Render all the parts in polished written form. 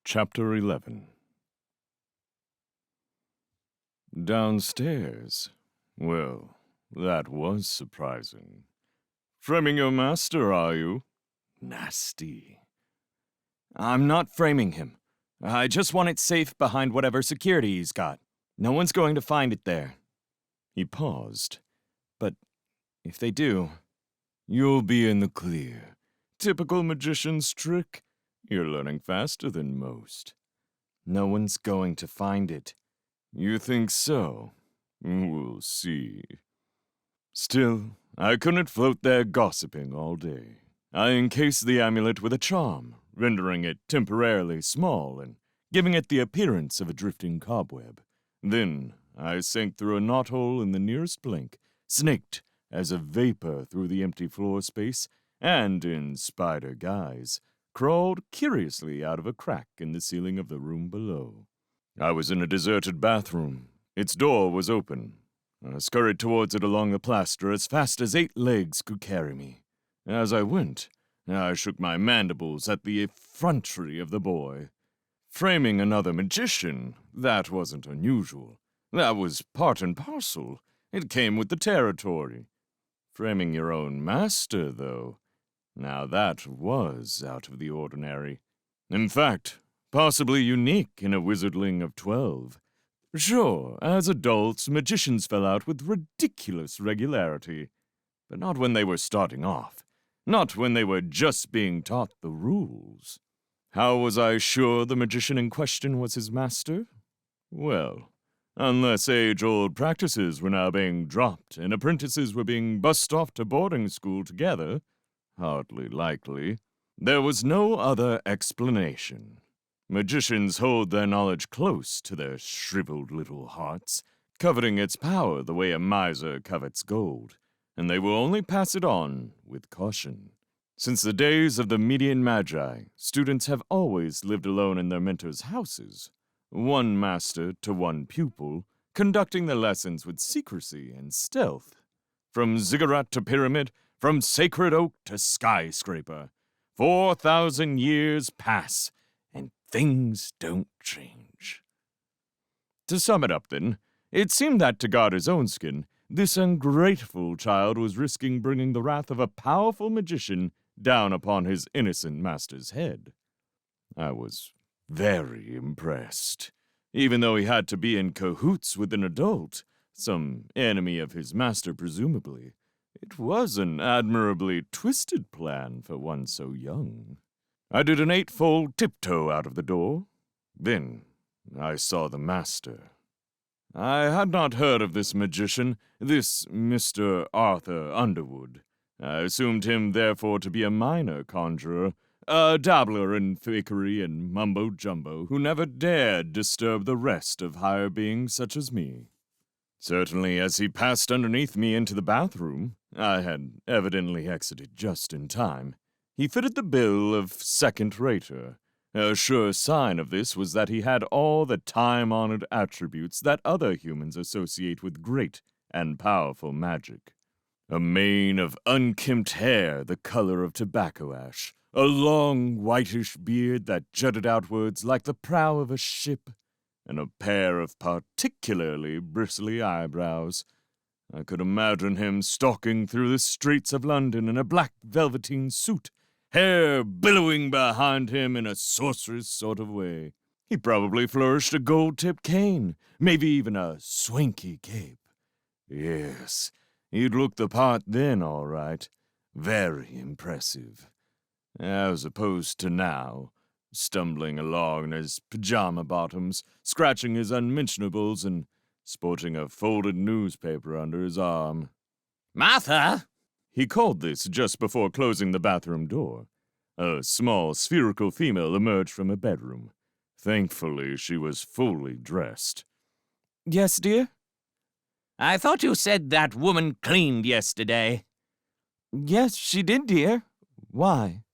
Chapter 11. Downstairs? Well, that was surprising. Framing your master, are you? Nasty. I'm not framing him. I just want it safe behind whatever security he's got. No one's going to find it there. He paused. But if they do... You'll be in the clear. Typical magician's trick. You're learning faster than most. No one's going to find it. You think so? We'll see. Still, I couldn't float there gossiping all day. I encased the amulet with a charm, rendering it temporarily small and giving it the appearance of a drifting cobweb. Then I sank through a knothole in the nearest blink, snaked as a vapor through the empty floor space, and, in spider guise, crawled curiously out of a crack in the ceiling of the room below. I was in a deserted bathroom. Its door was open. I scurried towards it along the plaster as fast as 8 legs could carry me. As I went, I shook my mandibles at the effrontery of the boy. Framing another magician, that wasn't unusual. That was part and parcel. It came with the territory. Framing your own master, though, now that was out of the ordinary. In fact, possibly unique in a wizardling of 12. Sure, as adults, magicians fell out with ridiculous regularity. But not when they were starting off. Not when they were just being taught the rules. How was I sure the magician in question was his master? Well, unless age-old practices were now being dropped and apprentices were being bussed off to boarding school together, hardly likely, there was no other explanation. Magicians hold their knowledge close to their shriveled little hearts, coveting its power the way a miser covets gold, and they will only pass it on with caution. Since the days of the Median Magi, students have always lived alone in their mentors' houses, one master to one pupil, conducting the lessons with secrecy and stealth. From ziggurat to pyramid, from sacred oak to skyscraper, 4,000 years pass, and things don't change. To sum it up, then, it seemed that to guard his own skin, this ungrateful child was risking bringing the wrath of a powerful magician down upon his innocent master's head. I was very impressed, even though he had to be in cahoots with an adult, some enemy of his master presumably. It was an admirably twisted plan for one so young. I did an 8-fold tiptoe out of the door. Then I saw the master. I had not heard of this magician, this Mr. Arthur Underwood. I assumed him, therefore, to be a minor conjurer, a dabbler in fakery and mumbo-jumbo who never dared disturb the rest of higher beings such as me. Certainly, as he passed underneath me into the bathroom, I had evidently exited just in time, he fitted the bill of second-rater. A sure sign of this was that he had all the time-honored attributes that other humans associate with great and powerful magic. A mane of unkempt hair the color of tobacco ash, a long whitish beard that jutted outwards like the prow of a ship, and a pair of particularly bristly eyebrows. I could imagine him stalking through the streets of London in a black velveteen suit, hair billowing behind him in a sorceress sort of way. He probably flourished a gold-tipped cane, maybe even a swanky cape. Yes, he'd look the part then, all right. Very impressive. As opposed to now, stumbling along in his pajama bottoms, scratching his unmentionables, and sporting a folded newspaper under his arm. Martha! He called this just before closing the bathroom door. A small, spherical female emerged from a bedroom. Thankfully, she was fully dressed. Yes, dear? I thought you said that woman cleaned yesterday. Yes, she did, dear. Why?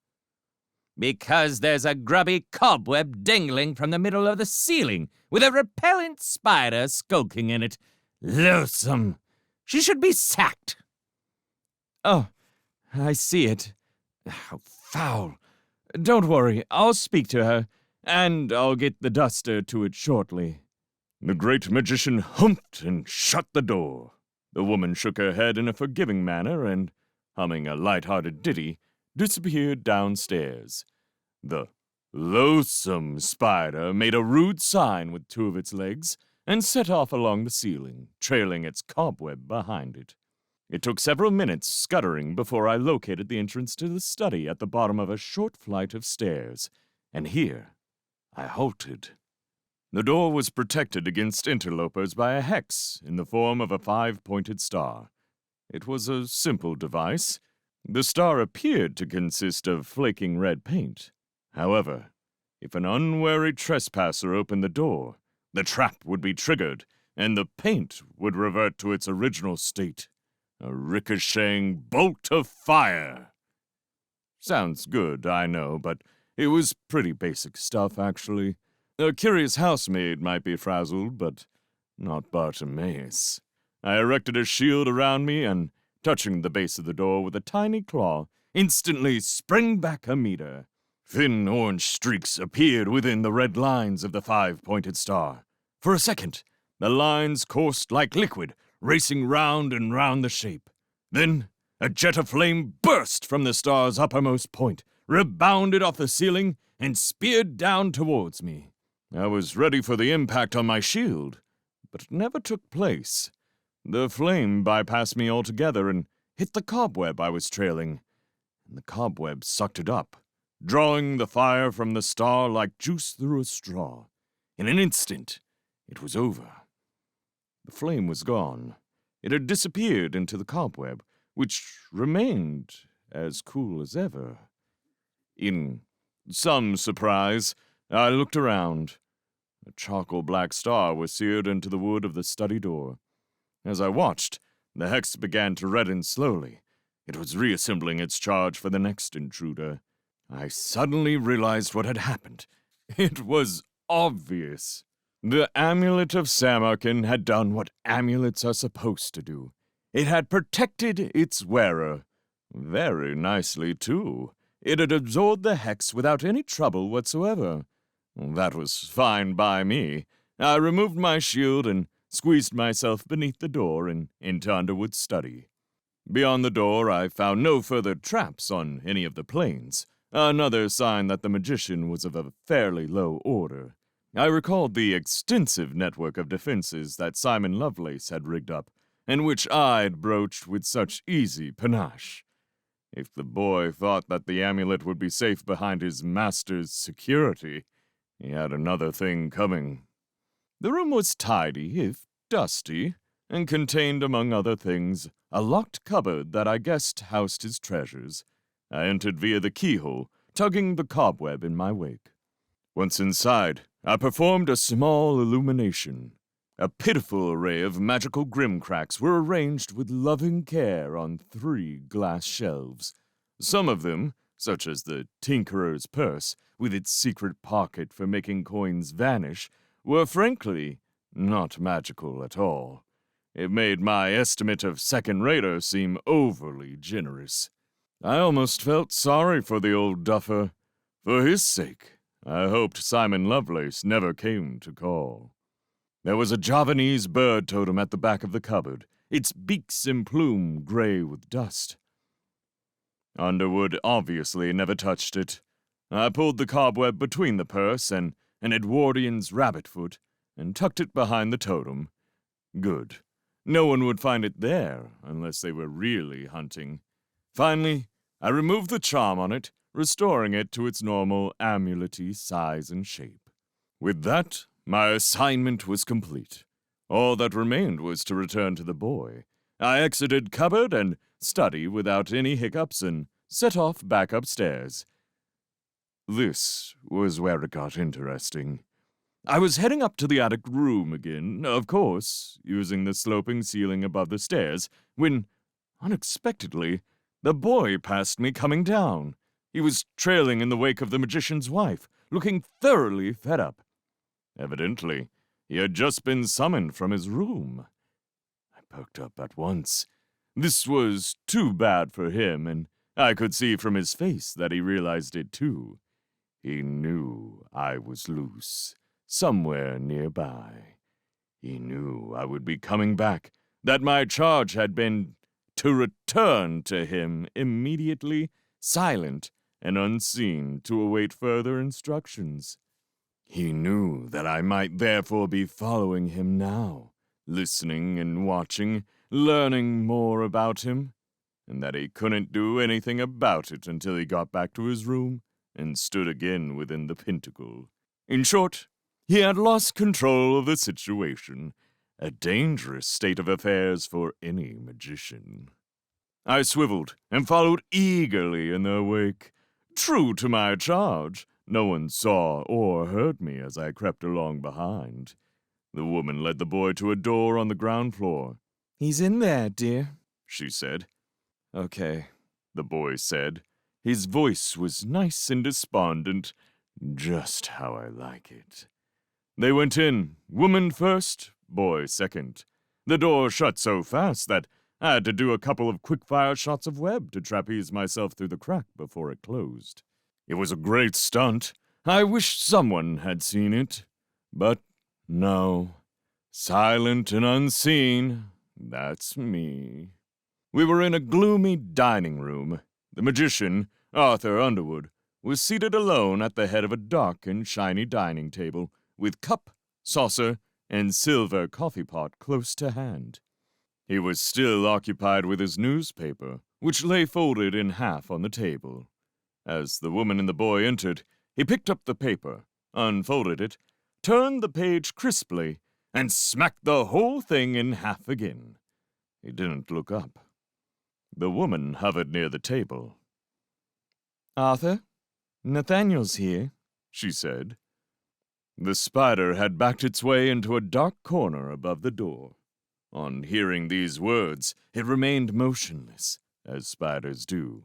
Because there's a grubby cobweb dangling from the middle of the ceiling, with a repellent spider skulking in it. Loathsome! She should be sacked. Oh, I see it. How foul. Don't worry, I'll speak to her. and I'll get the duster to it shortly." The great magician humped and shut the door. The woman shook her head in a forgiving manner and, humming a light-hearted ditty, disappeared downstairs. The loathsome spider made a rude sign with two of its legs and set off along the ceiling, trailing its cobweb behind it. It took several minutes scuttering before I located the entrance to the study at the bottom of a short flight of stairs, and here I halted. The door was protected against interlopers by a hex in the form of a 5-pointed star. It was a simple device. The star appeared to consist of flaking red paint. However, if an unwary trespasser opened the door, the trap would be triggered, and the paint would revert to its original state, a ricocheting bolt of fire. Sounds good, I know, but it was pretty basic stuff, actually. A curious housemaid might be frazzled, but not Bartimaeus. I erected a shield around me and, touching the base of the door with a tiny claw, instantly sprang back a meter. Thin orange streaks appeared within the red lines of the 5-pointed star. For a second, the lines coursed like liquid, racing round and round the shape. Then, a jet of flame burst from the star's uppermost point, rebounded off the ceiling, and speared down towards me. I was ready for the impact on my shield, but it never took place. The flame bypassed me altogether and hit the cobweb I was trailing, and the cobweb sucked it up, drawing the fire from the star like juice through a straw. In an instant, it was over. The flame was gone. It had disappeared into the cobweb, which remained as cool as ever. In some surprise, I looked around. A charcoal-black star was seared into the wood of the study door. As I watched, the hex began to redden slowly. It was reassembling its charge for the next intruder. I suddenly realized what had happened. It was obvious. The Amulet of Samarkand had done what amulets are supposed to do. It had protected its wearer. Very nicely, too. It had absorbed the hex without any trouble whatsoever. That was fine by me. I removed my shield and squeezed myself beneath the door and into Underwood's study. Beyond the door, I found no further traps on any of the planes, another sign that the magician was of a fairly low order. I recalled the extensive network of defenses that Simon Lovelace had rigged up, and which I'd broached with such easy panache. If the boy thought that the amulet would be safe behind his master's security, he had another thing coming. The room was tidy, if dusty, and contained, among other things, a locked cupboard that I guessed housed his treasures. I entered via the keyhole, tugging the cobweb in my wake. Once inside, I performed a small illumination. A pitiful array of magical grimcracks were arranged with loving care on 3 glass shelves. Some of them, such as the Tinkerer's Purse, with its secret pocket for making coins vanish, were frankly not magical at all. It made my estimate of second-rater seem overly generous. I almost felt sorry for the old duffer. For his sake, I hoped Simon Lovelace never came to call. There was a Javanese bird totem at the back of the cupboard, its beaks and plume gray with dust. Underwood obviously never touched it. I pulled the cobweb between the purse and an Edwardian's rabbit foot and tucked it behind the totem. Good. No one would find it there unless they were really hunting. Finally, I removed the charm on it, restoring it to its normal amulet-y size and shape. With that, my assignment was complete. All that remained was to return to the boy. I exited cupboard and study without any hiccups and set off back upstairs. This was where it got interesting. I was heading up to the attic room again, of course, using the sloping ceiling above the stairs, when, unexpectedly, the boy passed me coming down. He was trailing in the wake of the magician's wife, looking thoroughly fed up. Evidently, he had just been summoned from his room. I perked up at once. This was too bad for him, and I could see from his face that he realized it too. He knew I was loose, somewhere nearby. He knew I would be coming back, that my charge had been to return to him immediately, silent and unseen, to await further instructions. He knew that I might therefore be following him now, listening and watching, learning more about him, and that he couldn't do anything about it until he got back to his room and stood again within the pinnacle. In short, he had lost control of the situation, a dangerous state of affairs for any magician. I swiveled and followed eagerly in their wake. True to my charge, no one saw or heard me as I crept along behind. The woman led the boy to a door on the ground floor. He's in there, dear, she said. Okay, the boy said. His voice was nice and despondent, just how I like it. They went in, woman first, boy second. The door shut so fast that I had to do a couple of quick-fire shots of web to trapeze myself through the crack before it closed. It was a great stunt. I wish someone had seen it. But no. Silent and unseen, that's me. We were in a gloomy dining room. The magician, Arthur Underwood, was seated alone at the head of a dark and shiny dining table, with cup, saucer, and silver coffee pot close to hand. He was still occupied with his newspaper, which lay folded in half on the table. As the woman and the boy entered, he picked up the paper, unfolded it, turned the page crisply, and smacked the whole thing in half again. He didn't look up. The woman hovered near the table. Arthur, Nathaniel's here, she said. The spider had backed its way into a dark corner above the door. On hearing these words, it remained motionless, as spiders do.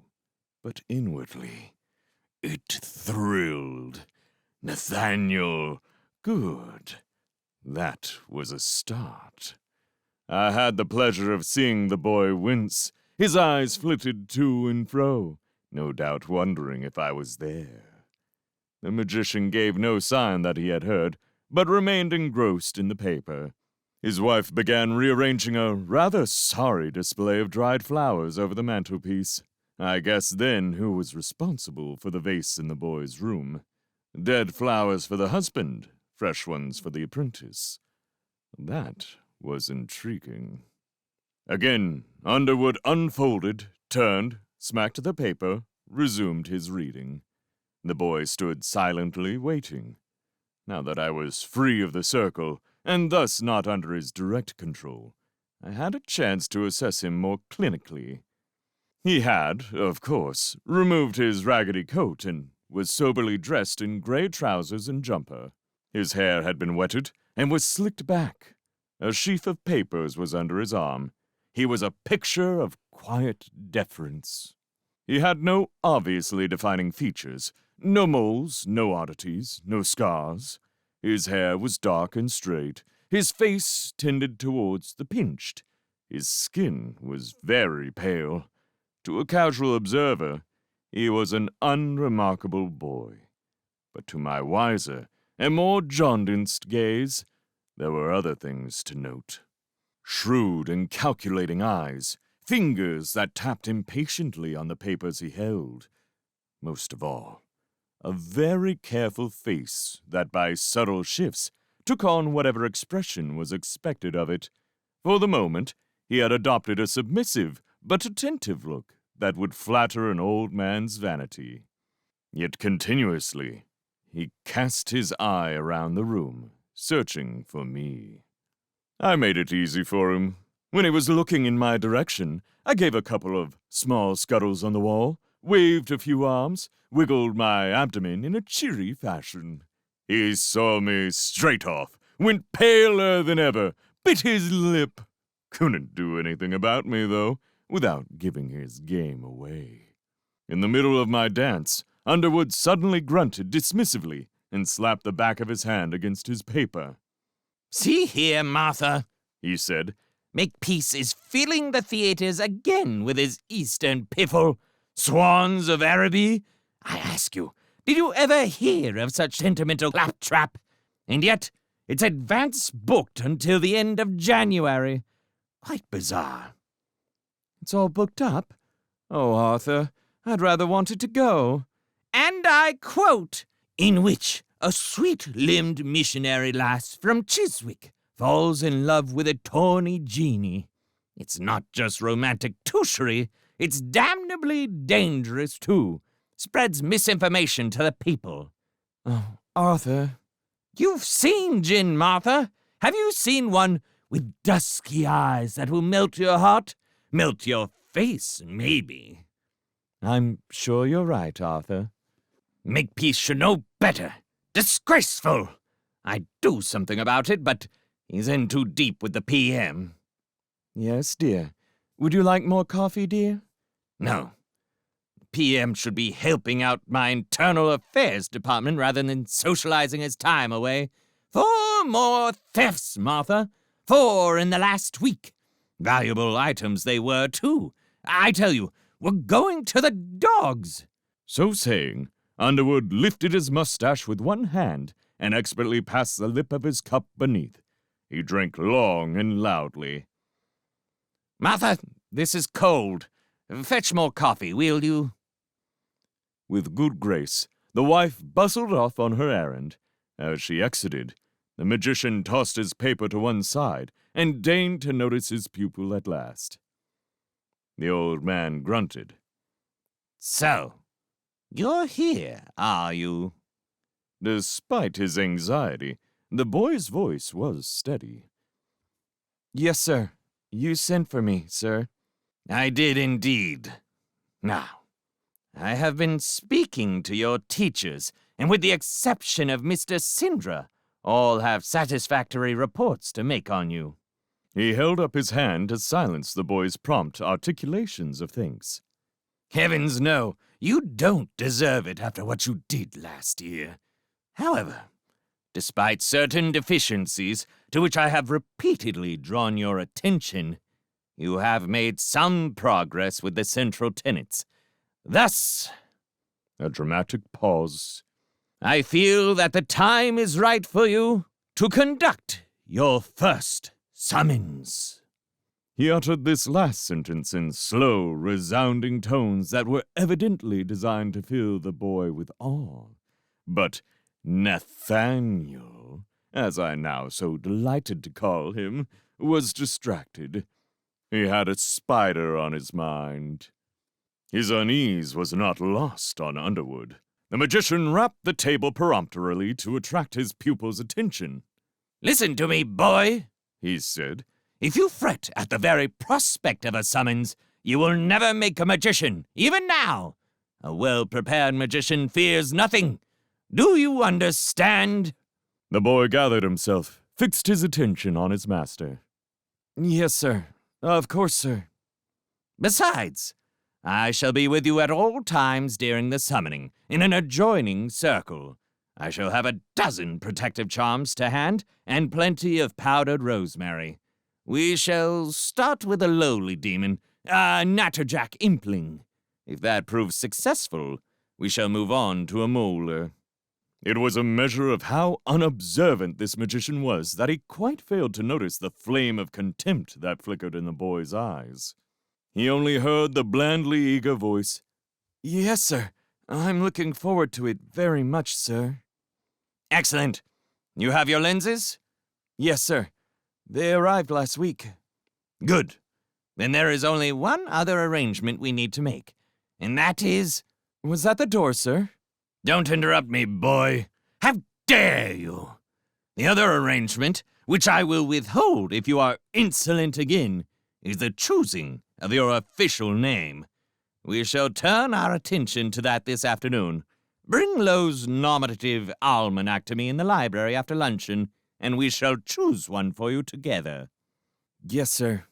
But inwardly, it thrilled. Nathaniel, good. That was a start. I had the pleasure of seeing the boy wince. His eyes flitted to and fro, no doubt wondering if I was there. The magician gave no sign that he had heard, but remained engrossed in the paper. His wife began rearranging a rather sorry display of dried flowers over the mantelpiece. I guessed then who was responsible for the vase in the boy's room. Dead flowers for the husband, fresh ones for the apprentice. That was intriguing. Again, Underwood unfolded, turned, smacked the paper, resumed his reading. The boy stood silently waiting. Now that I was free of the circle, and thus not under his direct control, I had a chance to assess him more clinically. He had, of course, removed his raggedy coat and was soberly dressed in gray trousers and jumper. His hair had been wetted and was slicked back. A sheaf of papers was under his arm. He was a picture of quiet deference. He had no obviously defining features, no moles, no oddities, no scars. His hair was dark and straight. His face tended towards the pinched. His skin was very pale. To a casual observer, he was an unremarkable boy. But to my wiser and more jaundiced gaze, there were other things to note. Shrewd and calculating eyes, fingers that tapped impatiently on the papers he held. Most of all, a very careful face that by subtle shifts took on whatever expression was expected of it. For the moment, he had adopted a submissive but attentive look that would flatter an old man's vanity. Yet continuously, he cast his eye around the room, searching for me. I made it easy for him. When he was looking in my direction, I gave a couple of small scuttles on the wall, waved a few arms, wiggled my abdomen in a cheery fashion. He saw me straight off, went paler than ever, bit his lip. Couldn't do anything about me, though, without giving his game away. In the middle of my dance, Underwood suddenly grunted dismissively and slapped the back of his hand against his paper. "See here, Martha," he said. "Makepeace is filling the theaters again with his Eastern piffle. Swans of Araby. I ask you, Did you ever hear of such sentimental claptrap? And yet, it's advance booked until the end of January. Quite bizarre. It's all booked up? Oh, Arthur, I'd rather wanted to go. And I quote, in which a sweet-limbed missionary lass from Chiswick falls in love with a tawny genie. It's not just romantic touchery, it's damnably dangerous, too. Spreads misinformation to the people. Oh, Arthur. You've seen Gin, Martha. Have you seen one with dusky eyes that will melt your heart? Melt your face, maybe. I'm sure you're right, Arthur. Makepeace should know better. Disgraceful! I'd do something about it, but he's in too deep with the PM. Yes, dear. Would you like more coffee, dear? No. The PM should be helping out my internal affairs department rather than socializing his time away. 4 more thefts, Martha. 4 in the last week. Valuable items they were, too. I tell you, we're going to the dogs. So saying, Underwood lifted his mustache with one hand and expertly passed the lip of his cup beneath. He drank long and loudly. Martha, this is cold. Fetch more coffee, will you? With good grace, the wife bustled off on her errand. As she exited, the magician tossed his paper to one side and deigned to notice his pupil at last. The old man grunted. So, you're here, are you? Despite his anxiety, the boy's voice was steady. Yes, sir. You sent for me, sir. I did indeed. Now, I have been speaking to your teachers, and with the exception of Mr. Sindra, all have satisfactory reports to make on you. He held up his hand to silence the boy's prompt articulations of things. Heavens, no, you don't deserve it after what you did last year. However, despite certain deficiencies to which I have repeatedly drawn your attention, you have made some progress with the central tenets. Thus, A dramatic pause. I feel that the time is right for you to conduct your first summons. He uttered this last sentence in slow, resounding tones that were evidently designed to fill the boy with awe. But Nathaniel, as I now so delighted to call him, was distracted. He had a spider on his mind. His unease was not lost on Underwood. The magician rapped the table peremptorily to attract his pupil's attention. Listen to me, boy, He said. If you fret at the very prospect of a summons, you will never make a magician, even now. A well-prepared magician fears nothing. Do you understand? The boy gathered himself, fixed his attention on his master. Yes, sir. Of course, sir. Besides, I shall be with you at all times during the summoning, in an adjoining circle. I shall have a dozen protective charms to hand, and plenty of powdered rosemary. We shall start with a lowly demon, a natterjack impling. If that proves successful, we shall move on to a molar. It was a measure of how unobservant this magician was that he quite failed to notice the flame of contempt that flickered in the boy's eyes. He only heard the blandly eager voice. Yes, sir. I'm looking forward to it very much, sir. Excellent. You have your lenses? Yes, sir. They arrived last week. Good. Then there is only one other arrangement we need to make, and that is... Was that the door, sir? Don't interrupt me, boy. How dare you? The other arrangement, which I will withhold if you are insolent again, is the choosing of your official name. We shall turn our attention to that this afternoon. Bring Lowe's nominative almanac to me in the library after luncheon, and we shall choose one for you together. Yes, sir.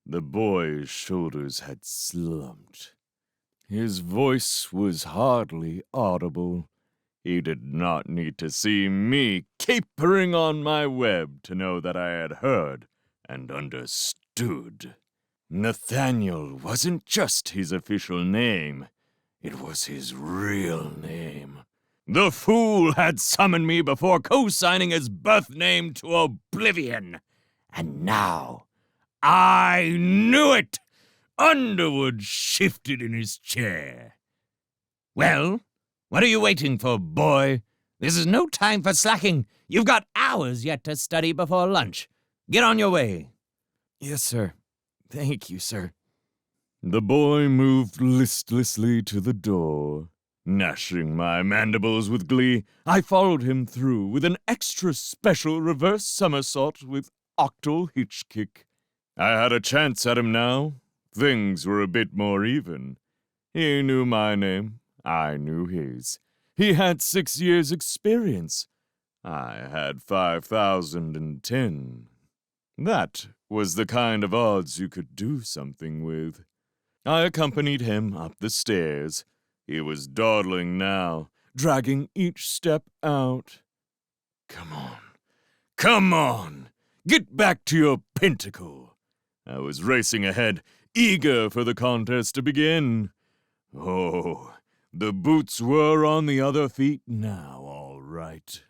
The boy's shoulders had slumped. His voice was hardly audible. He did not need to see me capering on my web to know that I had heard and understood. Nathaniel wasn't just his official name. It was his real name. The fool had summoned me before co-signing his birth name to oblivion. And now, I knew it! Underwood shifted in his chair. Well, what are you waiting for, boy? This is no time for slacking. You've got hours yet to study before lunch. Get on your way. Yes, sir. Thank you, sir. The boy moved listlessly to the door. Gnashing my mandibles with glee, I followed him through with an extra special reverse somersault with octal hitch kick. I had a chance at him now. Things were a bit more even. He knew my name. I knew his. He had 6 years' experience. I had 5,010. That was the kind of odds you could do something with. I accompanied him up the stairs. He was dawdling now, dragging each step out. Come on. Come on! Get back to your pentacle! I was racing ahead, eager for the contest to begin. Oh, the boots were on the other feet now, all right.